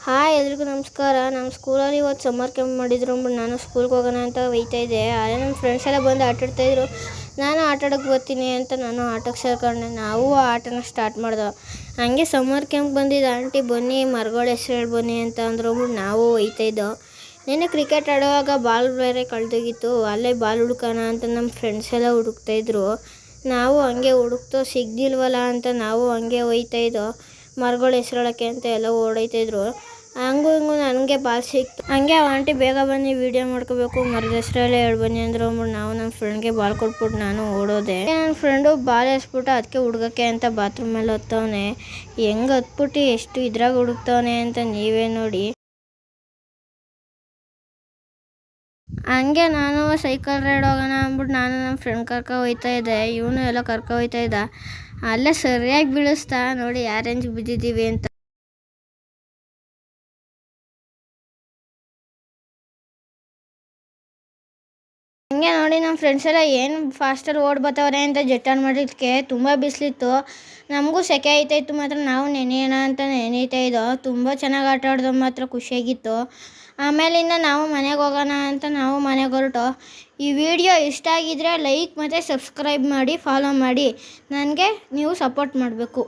Hi ಎಲ್ರಿಗೂ ನಮಸ್ಕಾರ. ನಮ್ಮ ಸ್ಕೂಲಲ್ಲಿ ಇವತ್ತು ಸಮ್ಮರ್ ಕ್ಯಾಂಪ್ ಮಾಡಿದ್ರು. ನಾನು ಸ್ಕೂಲ್ಗೆ ಹೋಗೋಣ ಅಂತ ಒಯ್ತಾಯಿದ್ದೆ. ಅದೇ ನಮ್ಮ ಫ್ರೆಂಡ್ಸ್ ಎಲ್ಲ ಬಂದು ಆಟಾಡ್ತಾಯಿದ್ರು. ನಾನು ಆಟಾಡೋಕ್ಕೆ ಬರ್ತೀನಿ ಅಂತ ನಾನು ಆಟಕ್ಕೆ ಸೇರ್ಕೊಂಡೆ. ನಾವು ಆ ಆಟನ ಸ್ಟಾರ್ಟ್ ಮಾಡ್ದೋ. ಹಂಗೆ ಸಮ್ಮರ್ ಕ್ಯಾಂಪ್ ಬಂದಿದ್ದು ಆಂಟಿ ಬನ್ನಿ ಮರಗಳ ಹೆಸ್ರು ಹೇಳಿ ಬನ್ನಿ ಅಂತ ಅಂದ್ರು. ನಾವು ಒಯ್ತಾಯಿದ್ದೋ. ನೆನ್ನೆ ಕ್ರಿಕೆಟ್ ಆಡುವಾಗ ಬಾಲ್ ಬೇರೆ ಕಳೆದೋಗಿತ್ತು. ಅಲ್ಲೇ ಬಾಲ್ ಹುಡ್ಕೋಣ ಅಂತ ನಮ್ಮ ಫ್ರೆಂಡ್ಸ್ ಎಲ್ಲ ಹುಡುಕ್ತಾಯಿದ್ರು. ನಾವು ಹಂಗೆ ಹುಡುಕ್ತೋ ಸಿಗ್ದಿಲ್ವಲ್ಲ ಅಂತ ನಾವು ಹಂಗೆ ಒಯ್ತಾಯಿದ್ದೋ. ಮರಗಳ ಹೆಸ್ರು ಹೇಳೋಕ್ಕೆ ಅಂತ ಎಲ್ಲ ಓಡೈತಾಯಿದ್ರು. ಹಂಗೂ ಹಿಂಗೂ ನನಗೆ ಬಾಲ್ ಸಿಕ್ತು. ಹಂಗೆ ಆಂಟಿ ಬೇಗ ಬನ್ನಿ ವೀಡಿಯೋ ಮಾಡ್ಕೋಬೇಕು, ಮರದ ಹೆಸ್ರಲ್ಲೇ ಹೇಳಿ ಬನ್ನಿ ಅಂದರು. ನಾವು ನಮ್ಮ ಫ್ರೆಂಡ್ಗೆ ಬಾಲ್ ಕೊಟ್ಬಿಟ್ಟು ನಾನು ಓಡೋದೆ. ನನ್ನ ಫ್ರೆಂಡು ಬಾಲ್ ಎಸ್ಬಿಟ್ಟು ಅದಕ್ಕೆ ಹುಡ್ಗಕ್ಕೆ ಅಂತ ಬಾತ್ರೂಮಲ್ಲಿ ಹತ್ತವನೆ. ಹೆಂಗೆ ಹತ್ಬಿಟ್ಟು ಎಷ್ಟು ಇದ್ರಾಗ ಹುಡುಕ್ತವನೆ ಅಂತ ನೀವೇ ನೋಡಿ. ಹಂಗೆ ನಾನು ಸೈಕಲ್ ರೈಡ್ ಹೋಗೋಣ ಅಂದ್ಬಿಟ್ಟು ನಾನು ನಮ್ಮ ಫ್ರೆಂಡ್ ಕರ್ಕೊ ಹೋಗ್ತಾ ಇದ್ದೆ. ಇವನು ಎಲ್ಲ ಕರ್ಕೊ ಹೋಗ್ತಾ ಇದ್ದ. ಅಲ್ಲೇ ಸರಿಯಾಗಿ ಬೀಳಿಸ್ತಾ ನೋಡಿ ಯಾವ ರೇಂಜ್ ಬಿದ್ದಿದ್ದೀವಿ ಅಂತ. ಹಂಗೆ ನೋಡಿ ನಮ್ಮ ಫ್ರೆಂಡ್ಸ್ ಎಲ್ಲ ಏನು ಫಾಸ್ಟಲ್ಲಿ ಓಡ್ ಬರ್ತವ್ರೆ ಅಂತ ಜೆಟ್ ಮಾಡಿದ್ದಕ್ಕೆ ತುಂಬ ಬಿಸಿಲಿತ್ತು. ನಮಗೂ ಸೆಕೆ ಆಯ್ತಾಯಿತ್ತು. ಮಾತ್ರ ನಾವು ನೆನೆಯೋಣ ಅಂತ ನೆನೀತಾ ಇದ್ದೋ. ತುಂಬ ಚೆನ್ನಾಗಿ ಆಟ ಆಡ್ದೋ, ಮಾತ್ರ ಖುಷಿಯಾಗಿತ್ತು. ಆಮೇಲಿಂದ ನಾವು ಮನೆಗೆ ಹೋಗೋಣ ಅಂತ ನಾವು ಮನೆಗೆ ಹೊರಟೋ. ಈ ವಿಡಿಯೋ ಇಷ್ಟ ಆಗಿದ್ರೆ ಲೈಕ್ ಮತ್ತು ಸಬ್ಸ್ಕ್ರೈಬ್ ಮಾಡಿ, ಫಾಲೋ ಮಾಡಿ. ನನಗೆ ನೀವು ಸಪೋರ್ಟ್ ಮಾಡಬೇಕು.